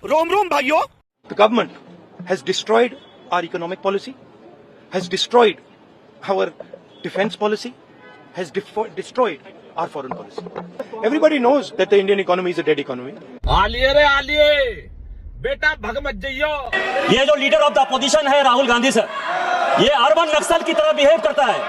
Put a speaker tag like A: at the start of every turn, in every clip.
A: रोम रोम भाइयों।
B: The government has destroyed our economic policy, has destroyed our defense policy, has destroyed our foreign policy. Everybody knows that the Indian economy is a dead economy.
A: आलिए रे आलिए, बेटा भग मत जइयो।
C: ये जो leader of the opposition है Rahul Gandhi sir, ये urban नक्सल की तरह बिहेव करता है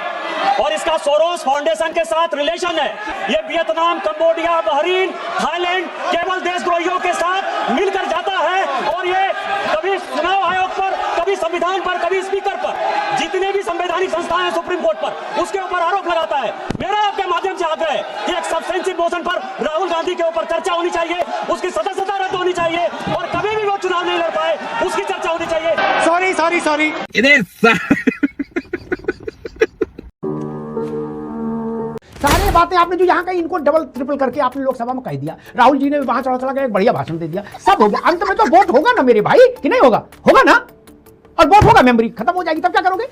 C: और इसका सोरोस फाउंडेशन के साथ रिलेशन है। ये वियतनाम, कंबोडिया, बहरीन, थाईलैंड केवल देशद्रोहियों के साथ मिलकर जाता है और ये कभी चुनाव आयोग पर, कभी संविधान पर, कभी स्पीकर पर, जितने भी संवैधानिक संस्थाएं हैं सुप्रीम कोर्ट पर, उसके ऊपर आरोप लगाता है। मेरा आपके माध्यम से आग्रह है कि एक सब्सटेंशियल मोशन पर राहुल गांधी के ऊपर चर्चा होनी चाहिए, उसकी सदस्यता रद्द होनी चाहिए और कभी भी वो चुनाव नहीं लड़ पाए उसकी चर्चा होनी चाहिए।
B: सॉरी
D: सारी बातें आपने जो यहाँ का इनको डबल ट्रिपल करके आपने लोकसभा में कह दिया। राहुल जी ने वहां चढ़ा के एक बढ़िया भाषण दे दिया, सब हो गया। अंत में तो वोट होगा ना मेरे भाई, कि नहीं होगा? होगा ना, और वोट होगा, मेमोरी खत्म हो जाएगी, तब क्या करोगे?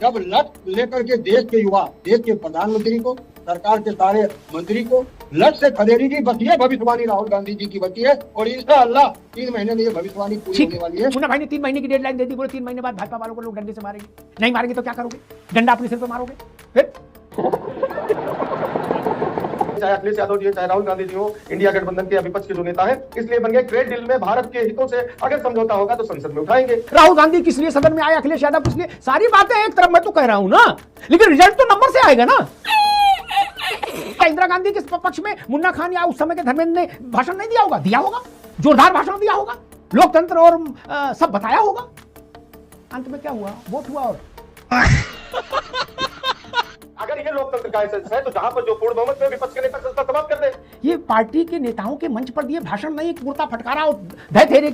E: जब लट लेकर के देश के युवा, देश के प्रधानमंत्री को, सरकार के सारे मंत्री को लट से खदेड़ेगी, बस ये भविष्यवाणी राहुल गांधी जी की बची है और इंशाअल्लाह 3 महीने में ये भविष्यवाणी पूरी होने वाली है।
D: मुन्ना भाई ने 3 महीने की डेडलाइन दे दी, बोले 3 महीने बाद भाजपा वालों को लोग डंडे से मारेंगे। नहीं मारेंगे तो क्या करोगे? डंडा अपने सिर पर मारोगे फिर?
F: चाहे अखिलेश यादव जी, चाहे राहुल गांधी जी हो, इंडिया गठबंधन के विपक्ष के जो नेता है, इसलिए बन गए ट्रेड डील में भारत के हितों से अगर समझौता होगा तो संसद में उठाएंगे।
D: राहुल गांधी किस लिए सदन में आए, अखिलेश यादव किस लिए? सारी बातें एक तरफ मैं तो कह रहा हूं ना, लेकिन रिजल्ट तो नंबर से आएगा ना। इंदिरा गांधी के पक्ष में मुन्ना खान या उस समय के धर्मेंद्र ने भाषण नहीं दिया होगा? दिया होगा, जोरदार भाषण दिया होगा, लोकतंत्र और सब बताया होगा। अंत में क्या हुआ? वोट हुआ। और
F: अगर ये लोकतंत्र का एसेंस है तो जहां पर जो पूर्ण बहुमत में विपक्ष के नेता संसद समाप्त कर दे।
D: ये पार्टी के नेताओं के मंच पर दिए भाषण नहीं, कुर्ता फटकारा और धय तेरे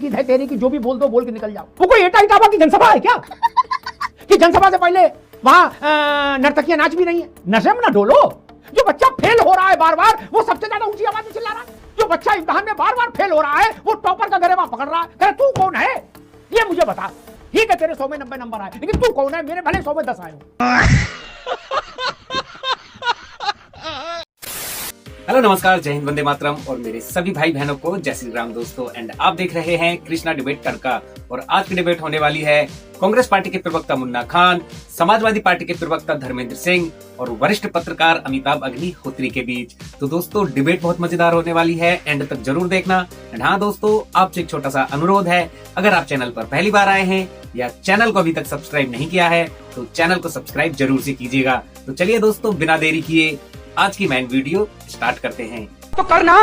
D: की जो भी बोल दो बोल के निकल जाओ। वो कोई एटा इटावा की जनसभा है क्या? कि जनसभा से पहले वहां नर्तकियां नाच भी नहीं है? नशे में ना डोलो। जो बच्चा फेल हो रहा है बार बार, वो सबसे ज्यादा ऊंची आवाज में चिल्ला रहा है। जो बच्चा इम्तिहान में बार बार फेल हो रहा है, वो टॉपर का गरेबा पकड़ रहा है। कह तू कौन है ये मुझे बता। ठीक है तेरे 100 में 90 नंबर आए, लेकिन तू कौन है? मेरे भले 100 में 10 आए हो।
G: हेलो नमस्कार, जय हिंद, वंदे मातरम और मेरे सभी भाई बहनों को जय श्री राम दोस्तों। एंड आप देख रहे हैं कृष्णा डिबेट तड़का और आज की डिबेट होने वाली है कांग्रेस पार्टी के प्रवक्ता मुन्ना खान, समाजवादी पार्टी के प्रवक्ता धर्मेंद्र सिंह और वरिष्ठ पत्रकार अमिताभ अग्निहोत्री के बीच। तो दोस्तों डिबेट बहुत मजेदार होने वाली है, एंड तक जरूर देखना। एंड हाँ दोस्तों, आपसे एक छोटा सा अनुरोध है, अगर आप चैनल पर पहली बार आए हैं या चैनल को अभी तक सब्सक्राइब नहीं किया है तो चैनल को सब्सक्राइब जरूर से कीजिएगा। तो चलिए दोस्तों, बिना देरी किए आज की मेन वीडियो स्टार्ट करते हैं।
H: तो करना,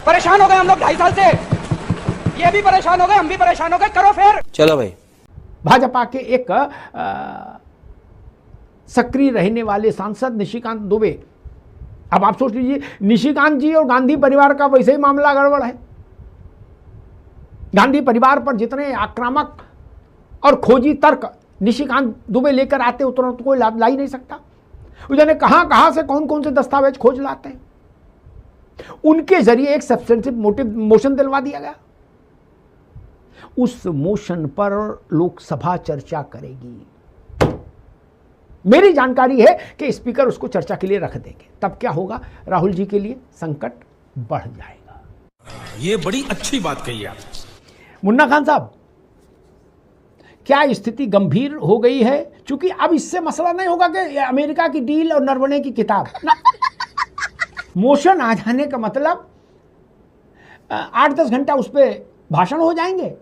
H: परेशान हो गए हम लोग 2.5 साल से, ये भी परेशान हो गए, हम भी परेशान हो गए, करो फिर। चलो भाई।
D: भाजपा के एक सक्रिय रहने वाले सांसद निशिकांत दुबे, अब आप सोच लीजिए, निशिकांत जी और गांधी परिवार का वैसे ही मामला गड़बड़ है। गांधी परिवार पर जितने आक्रामक और खोजी तर्क निशिकांत दुबे लेकर आते उतना तो कोई ला ही नहीं सकता। उन्होंने कहां से कौन कौन से दस्तावेज खोज लाते हैं, उनके जरिए एक सब्सटेंसिव मोशन दिलवा दिया गया। उस मोशन पर लोकसभा चर्चा करेगी। मेरी जानकारी है कि स्पीकर उसको चर्चा के लिए रख देंगे। तब क्या होगा? राहुल जी के लिए संकट बढ़ जाएगा।
A: ये बड़ी अच्छी बात कही आप।
D: मुन्ना खान साहब, क्या स्थिति गंभीर हो गई है? क्योंकि अब इससे मसला नहीं होगा कि अमेरिका की डील और नरवणे की किताब ना। मोशन आ जाने का मतलब 8-10 घंटा उस पर भाषण हो जाएंगे,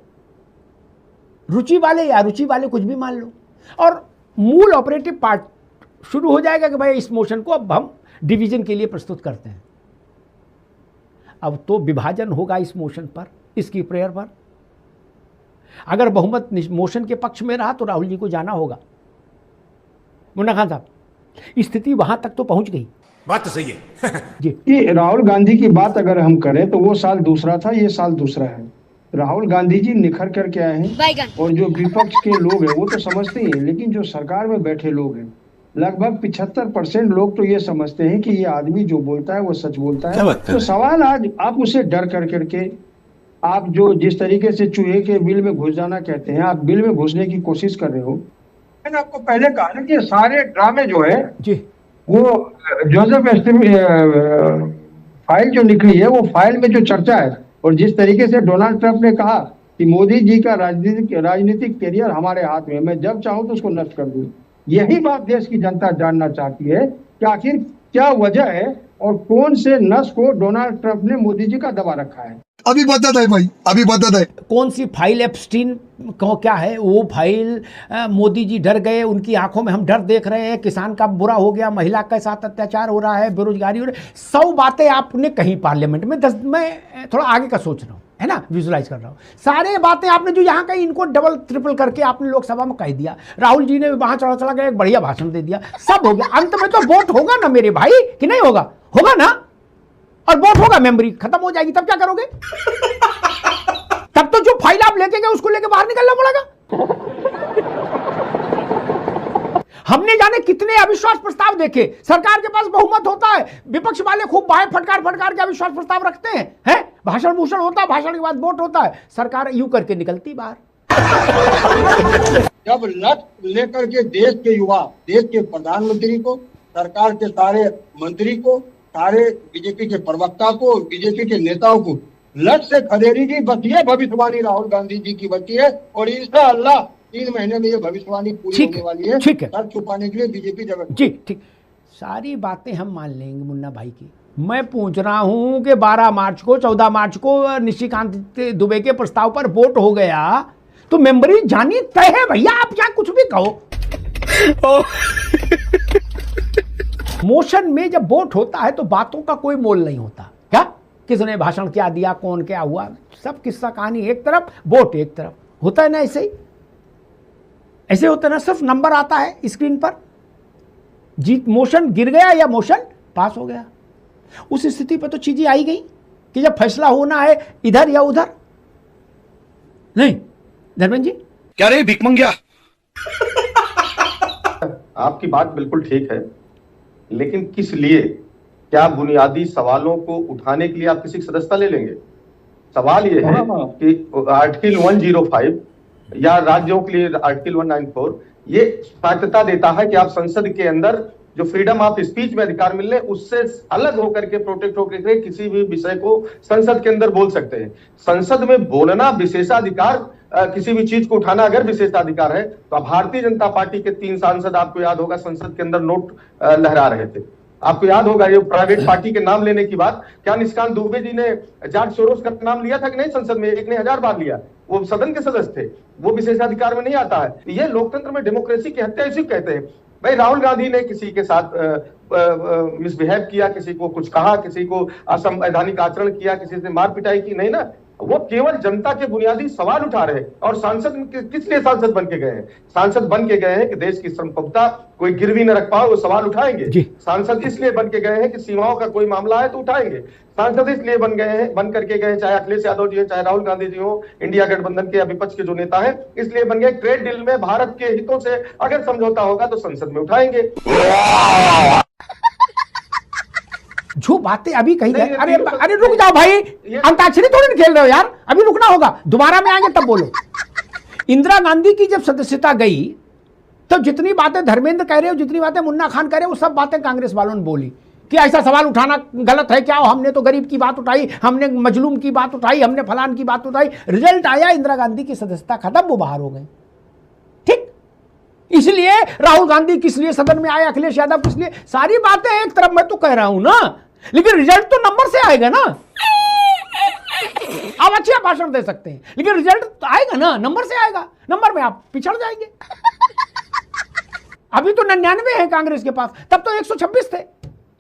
D: रुचि वाले या अरुचि वाले कुछ भी मान लो, और मूल ऑपरेटिव पार्ट शुरू हो जाएगा कि भाई इस मोशन को अब हम डिवीजन के लिए प्रस्तुत करते हैं। अब तो विभाजन होगा इस मोशन पर, इसकी प्रेयर पर। अगर बहुमत मोशन के पक्ष में रहा तो राहुल जी को जाना होगा। मुन्ना खान साहब, स्थिति वहां तक तो पहुंच गई।
A: बात तो सही है
D: जी।
E: कि राहुल गांधी की बात अगर हम करें तो वो साल दूसरा था, ये साल दूसरा है। राहुल गांधी जी निखर करके आए हैं और जो विपक्ष के लोग हैं वो तो समझते ही हैं, लेकिन जो सरकार में बैठे लोग हैं लगभग 75% लोग तो ये समझते हैं कि ये आदमी जो बोलता है वो सच बोलता है। तो सवाल आज आप उसे डर करके आप जो जिस तरीके से चूहे के बिल में घुस जाना कहते हैं, आप बिल में घुसने की कोशिश कर रहे हो। मैंने आपको पहले कहा ना कि सारे ड्रामे जो है
D: जी,
E: वो जोसेफ फाइल जो निकली है, वो फाइल में जो चर्चा है और जिस तरीके से डोनाल्ड ट्रंप ने कहा कि मोदी जी का राजनीतिक करियर हमारे हाथ में, मैं जब चाहूं तो उसको नष्ट कर दूं, यही बात देश की जनता जानना चाहती है कि आखिर क्या वजह है और कौन से नस को डोनाल्ड ट्रंप ने मोदी जी का दबा रखा है।
I: अभी बता है भाई, अभी बता है
D: कौन सी फाइल एप्स्टीन को क्या है वो फाइल। मोदी जी डर गए, उनकी आंखों में हम डर देख रहे हैं, किसान का बुरा हो गया, महिला के साथ अत्याचार हो रहा है, बेरोजगारी हो रही है, 100 बातें आपने कहीं पार्लियामेंट में। मैं थोड़ा आगे का सोच रहा हूँ, है ना, विजुलाइज कर रहा हूँ। सारे बातें आपने जो यहाँ कहीं इनको डबल ट्रिपल करके आपने लोकसभा में कह दिया। राहुल जी ने वहां चला गया, एक बढ़िया भाषण दे दिया, सब हो गया। अंत में तो वोट होगा ना मेरे भाई, कि नहीं होगा? होगा ना, और वोट होगा, मेमोरी खत्म हो जाएगी, तब क्या करोगे? तब तो जो फाइल आप लेके गए उसको लेके बाहर निकलना पड़ेगा। हमने जाने कितने अविश्वास प्रस्ताव देखे। सरकार के पास बहुमत होता है, विपक्ष वाले खूब बाएं फटकार के अविश्वास प्रस्ताव रखते हैं, भाषण भूषण होता है, भाषण के बाद वोट होता है, सरकार यूं करके निकलती बाहर।
E: जब लक्ष्य लेकर के देश के युवा, देश के प्रधानमंत्री को, सरकार के सारे मंत्री को, सारे बीजेपी के प्रवक्ता को, बीजेपी के नेताओं को लक्ष्य से खदेड़ी जी, बस ये भविष्यवाणी राहुल गांधी जी की बची है और इंशाअल्लाह 3 महीने में ये भविष्यवाणी पूरी होने वाली है।
D: ठीक है,
E: सर छुपाने के लिए बीजेपी जगह
D: जी ठीक, सारी बातें हम मान लेंगे मुन्ना भाई की। मैं पूछ रहा हूं कि 12 मार्च को, 14 मार्च को निशिकांत दुबे के प्रस्ताव पर वोट हो गया तो मेंबरी जानी तय है भैया, आप क्या कुछ भी कहो। मोशन में जब वोट होता है तो बातों का कोई मोल नहीं होता। क्या किसने भाषण क्या दिया, कौन क्या हुआ, सब किस्सा कहानी एक तरफ, वोट एक तरफ, होता है ना ऐसे ही। ऐसे होता है ना, सिर्फ नंबर आता है स्क्रीन पर, जीत मोशन गिर गया या मोशन पास हो गया। उस स्थिति पर तो चीजें आई गई कि जब फैसला होना है इधर या उधर। नहीं धर्मेंद्र जी,
B: क्या रे भिख मंगिया?
F: आपकी बात बिल्कुल ठीक है, लेकिन किस लिए? क्या बुनियादी सवालों को उठाने के लिए आप किसी की सदस्यता ले लेंगे? सवाल ये है कि आर्टिकल 105 या राज्यों के लिए आर्टिकल 194 ये स्वायत्तता देता है कि आप संसद के अंदर जो फ्रीडम ऑफ स्पीच में अधिकार मिलने उससे अलग होकर के, प्रोटेक्ट होकर के किसी भी विषय को संसद के अंदर बोल सकते हैं। संसद में बोलना विशेषाधिकार, किसी भी चीज को उठाना अगर विशेषाधिकार है तो भारतीय जनता पार्टी के 3 सांसद, आपको याद होगा, संसद के अंदर नोट लहरा रहे थे। आपको याद होगा ये प्राइवेट पार्टी के नाम लेने की बात, क्या निशिकांत दुबे जी ने जॉर्ज सोरोस का नाम लिया था कि नहीं संसद में? एक ने 1000 बार लिया, वो सदन के सदस्य थे, वो विशेषाधिकार में नहीं आता है। ये लोकतंत्र में डेमोक्रेसी की हत्या इसी कहते हैं। भाई राहुल गांधी ने किसी के साथ मिसबिहेव किया, किसी को कुछ कहा, किसी को असंवैधानिक आचरण किया, किसी से मार पिटाई की, नहीं ना, वो केवल जनता के बुनियादी सवाल उठा रहे हैं। और सांसद किस लिए सांसद बन के गए हैं? सांसद बन के गए हैं कि देश की संप्रभुता कोई गिरवी न रख पाओ, वो सवाल उठाएंगे। सांसद इसलिए बन के गए हैं कि सीमाओं का कोई मामला है तो उठाएंगे। सांसद इसलिए बन करके गए, चाहे अखिलेश यादव जी हो, चाहे राहुल गांधी जी हो, इंडिया गठबंधन के विपक्ष के जो नेता है, इसलिए बन गए ट्रेड डील में भारत के हितों से अगर समझौता होगा तो संसद में उठाएंगे।
D: जो बातें अभी कही गई, अरे रुक जाओ भाई, अंताक्षरी थोड़ी ना खेल रहे हो यार, अभी रुकना होगा, दोबारा में आएंगे तब बोलो। इंदिरा गांधी की जब सदस्यता गई तो जितनी बातें धर्मेंद्र कह रहे हो, जितनी बातें मुन्ना खान कह रहे हो, वो सब बातें कांग्रेस वालों ने बोली कि ऐसा सवाल उठाना गलत है क्या, हमने तो गरीब की बात उठाई, हमने मजलूम की बात उठाई, हमने फलान की बात उठाई। रिजल्ट आया, इंदिरा गांधी की सदस्यता खत्म, वो बाहर हो गए। ठीक, इसलिए राहुल गांधी किस लिए सदन में आए, अखिलेश यादव किस लिए, सारी बातें एक तरफ मैं तो कह रहा हूं ना, लेकिन रिजल्ट तो नंबर से आएगा ना। आप अच्छे भाषण दे सकते हैं लेकिन रिजल्ट तो आएगा ना, नंबर से आएगा, नंबर में आप पिछड़ जाएंगे। अभी तो 99 है कांग्रेस के पास, तब तो 126 थे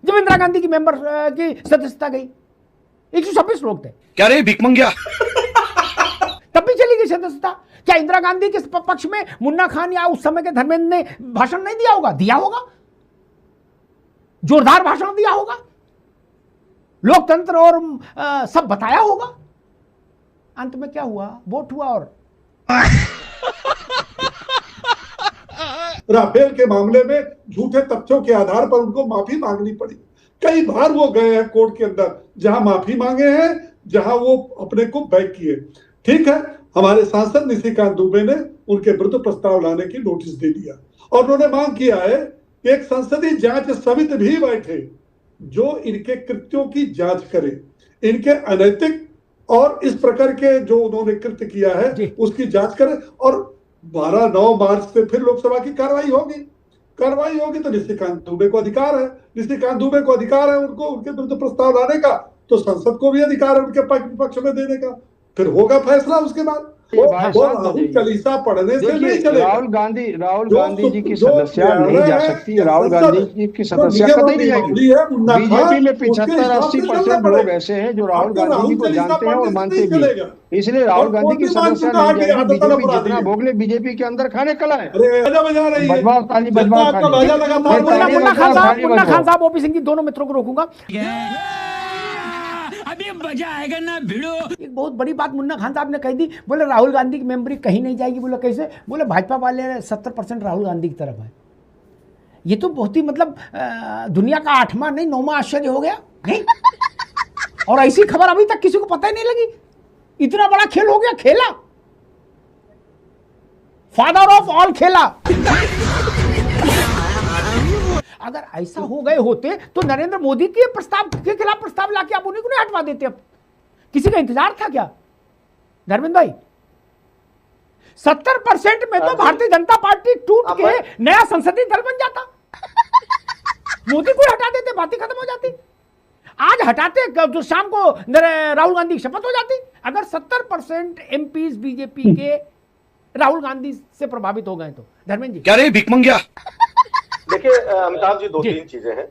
D: जब इंदिरा गांधी की मेंबर की सदस्यता गई, 126 लोग थे।
B: क्या रे भिख मंगिया?
D: तब भी चली गई सदस्यता। क्या इंदिरा गांधी के पक्ष में मुन्ना खान या उस समय के धर्मेंद्र ने भाषण नहीं दिया होगा? दिया होगा, जोरदार भाषण दिया होगा, लोकतंत्र और सब बताया होगा। अंत में क्या हुआ? वोट हुआ और
I: राफेल के मामले में झूठे तथ्यों के आधार पर उनको माफी मांगनी पड़ी। कई बार वो गए हैं कोर्ट के अंदर, जहां माफी मांगे हैं, जहां वो अपने को बैक किए। ठीक है, हमारे सांसद निशिकांत दुबे ने उनके विरुद्ध प्रस्ताव लाने की नोटिस दे दिया और उन्होंने मांग किया है कि एक संसदीय जांच समिति भी बैठे जो इनके कृत्यों की जांच करे, इनके अनैतिक और इस प्रकार के जो उन्होंने कृत्य किया है उसकी जांच करें, और 9 मार्च से फिर लोकसभा की कार्रवाई होगी तो निशिकांत दुबे को अधिकार है, उनको उनके विरुद्ध प्रस्ताव लाने का, तो संसद को भी अधिकार है उनके पक्ष में देने का, फिर होगा फैसला उसके बाद। राहुल चालीसा पढ़ने से नहीं चलेगा।
E: राहुल गांधी जी की सदस्या नहीं जा सकती, राहुल गांधी जी की सदस्या कतई नहीं जाएगी। बीजेपी में 75-80% लोग ऐसे हैं जो राहुल गांधी जी को जानते हैं और मानते भी, इसलिए राहुल गांधी की सदस्या नहीं जाएगी। बीजेपी जितना भोग ले, बीजेपी के अंदर खाने कला है।
D: मुन्ना खान साहब, ओपी सिंह जी, दोनों मित्रों को रोकूंगा। अभी मजा आएगा ना भिड़ो। एक बहुत बड़ी बात मुन्ना खान साहब ने कही थी, बोले राहुल गांधी की मेमोरी कहीं नहीं जाएगी। बोले कैसे? बोले भाजपा वाले 70% राहुल गांधी की तरफ है। ये तो बहुत ही मतलब दुनिया का 8वां नहीं 9वां आश्चर्य हो गया नहीं? और ऐसी खबर अभी तक किसी को पता ही नहीं लगी। इतना बड़ा खेल हो गया, खेला फादर ऑफ ऑल खेला। अगर ऐसा हो गए होते तो नरेंद्र मोदी के प्रस्ताव के खिलाफ प्रस्ताव लाके आप उन्हीं को नहीं हटवा देते। अब किसी का इंतजार था क्या धर्मेंद्र भाई? 70% में तो भारतीय जनता पार्टी टूट के नया संसदीय दल बन जाता। मोदी को हटा देते, बातें खत्म हो जाती। आज हटाते तो शाम को राहुल गांधी की शपथ हो जाती। अगर 70% एमपीज बीजेपी के राहुल गांधी से प्रभावित हो गए तो धर्मेंद्र जी क्या रे भिख मंगिया?
F: देखिए अमिताभ जी, 2-3 चीजें हैं।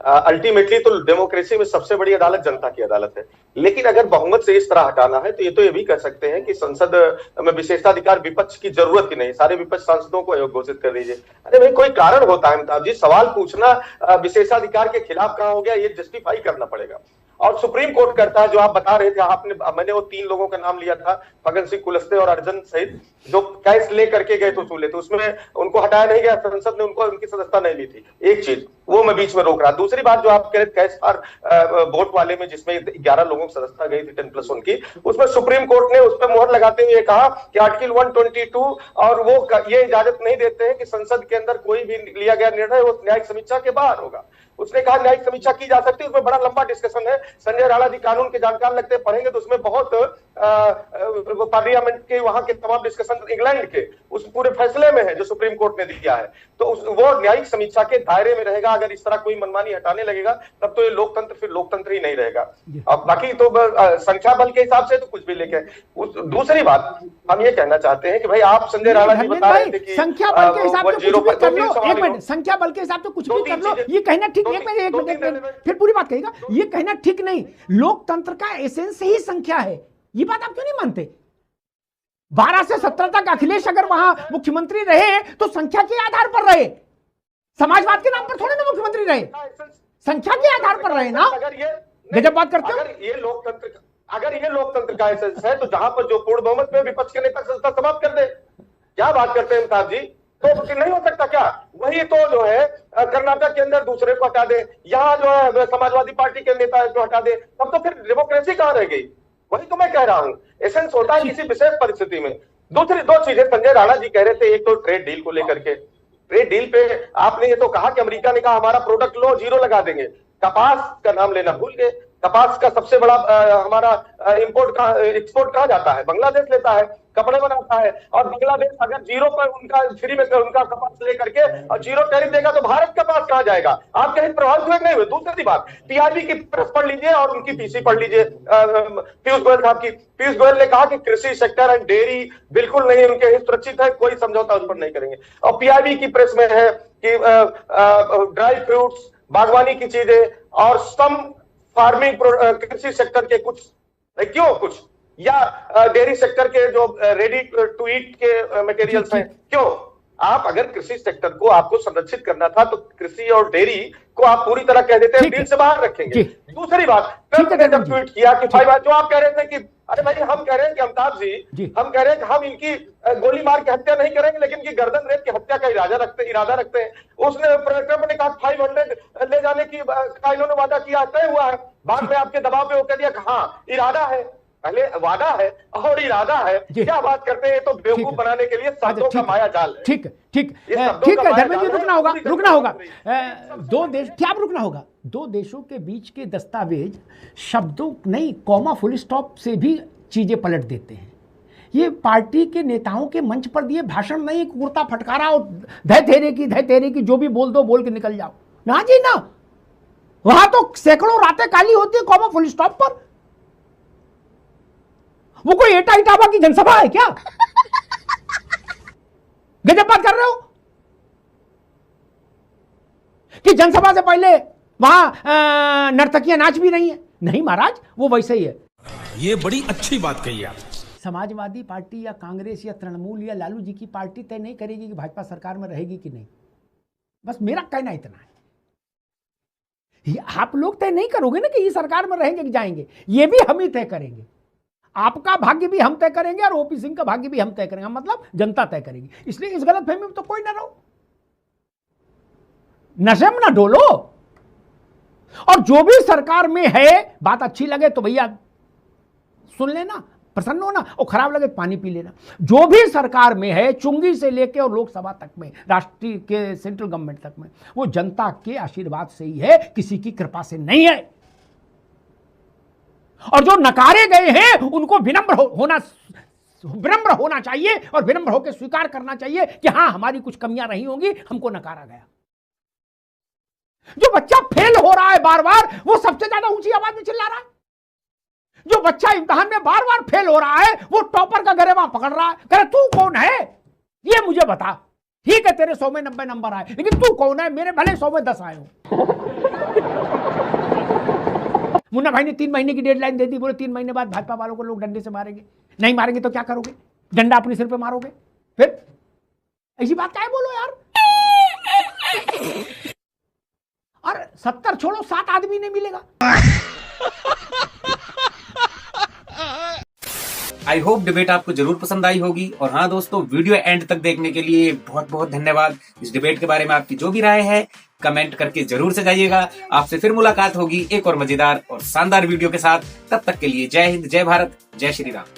F: अल्टीमेटली तो डेमोक्रेसी में सबसे बड़ी अदालत जनता की अदालत है, लेकिन अगर बहुमत से इस तरह हटाना है तो ये भी कह सकते हैं कि संसद में विशेषाधिकार विपक्ष की जरूरत ही नहीं, सारे विपक्ष सांसदों को अयोग्य घोषित कर दीजिए। अरे भाई कोई कारण होता है अमिताभ जी, सवाल पूछना विशेषाधिकार के खिलाफ कहां हो गया, ये जस्टिफाई करना पड़ेगा। और सुप्रीम कोर्ट करता है, जो आप बता रहे थे, मैंने वो 3 लोगों का नाम लिया था, फग्गन सिंह कुलस्ते और अर्जुन सहित, जो कैश ले करके गए थे वसूले थे, उसमें उनको हटाया नहीं गया, संसद ने उनकी सदस्यता नहीं ली थी। एक चीज वो मैं बीच में रोक रहा। दूसरी बात जो आप कह रहे कैश फॉर वोट वाले में, जिसमें 11 लोगों की सदस्यता गई थी 10+1 की, उसमें सुप्रीम कोर्ट ने उस पर मुहर लगाते हुए कहा कि आर्टिकल 122 और वो ये इजाजत नहीं देते हैं कि संसद के अंदर कोई भी लिया गया निर्णय वो न्यायिक समीक्षा के बाहर होगा। उसने कहा न्यायिक समीक्षा की जा सकती है, उसमें बड़ा लंबा डिस्कशन है। संजय राणा जी कानून के जानकार लगते हैं, पढ़ेंगे तो उसमें बहुत पार्लियामेंट के वहां के तमाम डिस्कशन इंग्लैंड के उस पूरे फैसले में है जो सुप्रीम कोर्ट ने दिया है, तो वो न्यायिक समीक्षा के दायरे में रहेगा। अगर इस तरह कोई मनमानी हटाने लगेगा तब तो ये लोकतंत्र फिर लोकतंत्र ही नहीं रहेगा। अब बाकी तो संख्या बल के हिसाब से तो कुछ भी लेके। दूसरी बात हम ये कहना चाहते हैं कि भाई आप संजय राणा जी बता रहे थे कि
D: संख्या बल के हिसाब से कुछ भी कर लो, एक मिनट, संख्या बल के हिसाब से कुछ भी कर लो, ये कहना ठीक, एक मिनट फिर पूरी बात कहेगा, ये कहना ठीक नहीं। लोकतंत्र का एसेंस ही संख्या है, ये बात आप क्यों नहीं मानते? 12 से 17 तक अखिलेश अगर वहां मुख्यमंत्री रहे तो संख्या के आधार पर रहे, समाजवाद के नाम पर थोड़े ना मुख्यमंत्री रहे, संख्या के आधार पर रहे ना। गजब बात करते हो।
F: अगर ये लोकतंत्र का एसेंस है तो जहां पर जो पूर्ण बहुमत में विपक्ष के नेता सत्ता समाप्त कर दे, क्या बात करते हैं अमिताभ जी? तो नहीं हो सकता क्या? वही तो जो है कर्नाटक के अंदर दूसरे को हटा दे, यहाँ जो है समाजवादी पार्टी के नेता को हटा दे, तब तो फिर डेमोक्रेसी कहां रह गई? वही तो मैं कह रहा हूं, एसेंस होता है किसी विशेष परिस्थिति में। दूसरी 2 चीजें संजय राणा जी कह रहे थे, एक तो ट्रेड डील को लेकर के। ट्रेड डील पे आपने ये तो कहा कि अमेरिका ने कहा हमारा प्रोडक्ट लो, 0 लगा देंगे। कपास का नाम लेना भूल गए। कपास का सबसे बड़ा हमारा एक्सपोर्ट कहा जाता है, बांग्लादेश लेता है, कपड़े बनाता है, और बांग्लादेश अगर 0 पर उनका फ्री में उनका कपास लेकर के और 0 टैरिफ देगा तो भारत का कपास कहां जाएगा? आप कहीं प्रभावित हुए नहीं हुए? दूसरी बात, टीआरबी की प्रेस पढ़ लीजिए और उनकी पीसी पढ़ लीजिए पीयूष गोयल साहब की। पीयूष गोयल ने कहा कि कृषि सेक्टर एंड डेयरी बिल्कुल नहीं, उनके हित सुरक्षित है, कोई समझौता उस पर नहीं करेंगे। और पीआईबी की प्रेस में है कि ड्राई फ्रूट्स, बागवानी की चीजें और सम फार्मिंग कृषि सेक्टर के कुछ या डेयरी सेक्टर के जो रेडी टू ईट के मटेरियल्स हैं, क्यों? आप अगर कृषि सेक्टर को आपको संरक्षित करना था तो कृषि और डेयरी को आप पूरी तरह कह देते हैं डील से बाहर रखेंगे। दूसरी बात, ट्रंप ने जब ट्वीट किया कि भाई जो आप कह रहे थे कि अरे भाई हम कह रहे हैं कि अमिताभ जी हम कह रहे हैं कि हम इनकी गोली मार के हत्या नहीं करेंगे, लेकिन इनकी गर्दन रेत की हत्या का इरादा रखते हैं। उसने ट्रंप ने कहा 500 ले जाने की का इन्होंने वादा किया, तय हुआ है। बाद में आपके दबाव पे वो कह दिया हाँ इरादा है। पहले वादा है और इरादा है, क्या बात करते हैं, तो बेवकूफ बनाने के लिए शब्दों का माया जाल है।
D: ठीक है धर्मेंद्र जी, रुकना होगा दो देश, क्या रुकना होगा? दो देशों के बीच के दस्तावेज शब्दों नहीं, कॉमा फुल स्टॉप से भी चीजें पलट देते हैं। ये पार्टी के नेताओं के मंच पर दिए भाषण नहीं, कुर्ता फटकारा और धय तेरे की जो भी बोल दो बोल के निकल जाओ ना जी ना। वहां तो सैकड़ों रातें काली होती है कॉमा फुल स्टॉप पर। वो कोई एटा इटावा की जनसभा है क्या? गजब बात कर रहे हो कि जनसभा से पहले वहां नर्तकियां नाच भी रही हैं। नहीं महाराज, वो वैसे ही है।
A: ये बड़ी अच्छी बात कही आप।
D: समाजवादी पार्टी या कांग्रेस या तृणमूल या लालू जी की पार्टी तय नहीं करेगी कि भाजपा सरकार में रहेगी कि नहीं। बस मेरा कहना इतना है। आप लोग तय नहीं करोगे ना कि ये सरकार में रहेंगे कि जाएंगे, ये भी हम ही तय करेंगे। आपका भाग्य भी हम तय करेंगे और ओपी सिंह का भाग्य भी हम तय करेंगे, मतलब जनता तय करेगी। इसलिए इस गलतफहमी में तो कोई ना रहो, नशे में ना डोलो। और जो भी सरकार में है, बात अच्छी लगे तो भैया सुन लेना, प्रसन्न होना, और खराब लगे तो पानी पी लेना। जो भी सरकार में है, चुंगी से लेके और लोकसभा तक में, राष्ट्रीय के सेंट्रल गवर्नमेंट तक में, वो जनता के आशीर्वाद से ही है, किसी की कृपा से नहीं है। और जो नकारे गए हैं उनको विनम्र होना चाहिए और विनम्र होकर स्वीकार करना चाहिए कि हां हमारी कुछ कमियां रही होंगी, हमको नकारा गया। जो बच्चा फेल हो रहा है बार बार, वो सबसे ज्यादा ऊंची आवाज में चिल्ला रहा है। जो बच्चा इम्तिहान में बार बार फेल हो रहा है, वो टॉपर का गरेबा पकड़ रहा है, कह रहा तू कौन है ये मुझे बता। ठीक है तेरे 100 में 90 नंबर आए, लेकिन तू कौन है? मेरे भले 100 में 10 आए हो। मुन्ना भाई ने 3 महीने की डेडलाइन दे दी, बोले 3 महीने बाद भाजपा वालों को लोग डंडे से मारेंगे। नहीं मारेंगे तो क्या करोगे? डंडा अपने सिर पे मारोगे? फिर ऐसी बात क्या है, बोलो यार। और 70 छोड़ो, 7 आदमी नहीं मिलेगा।
G: आई होप डिबेट आपको जरूर पसंद आई होगी। और हाँ दोस्तों, वीडियो एंड तक देखने के लिए बहुत बहुत धन्यवाद। इस डिबेट के बारे में आपकी जो भी राय है कमेंट करके जरूर से जाइएगा। आपसे फिर मुलाकात होगी एक और मजेदार और शानदार वीडियो के साथ। तब तक के लिए जय हिंद, जय भारत, जय श्री राम।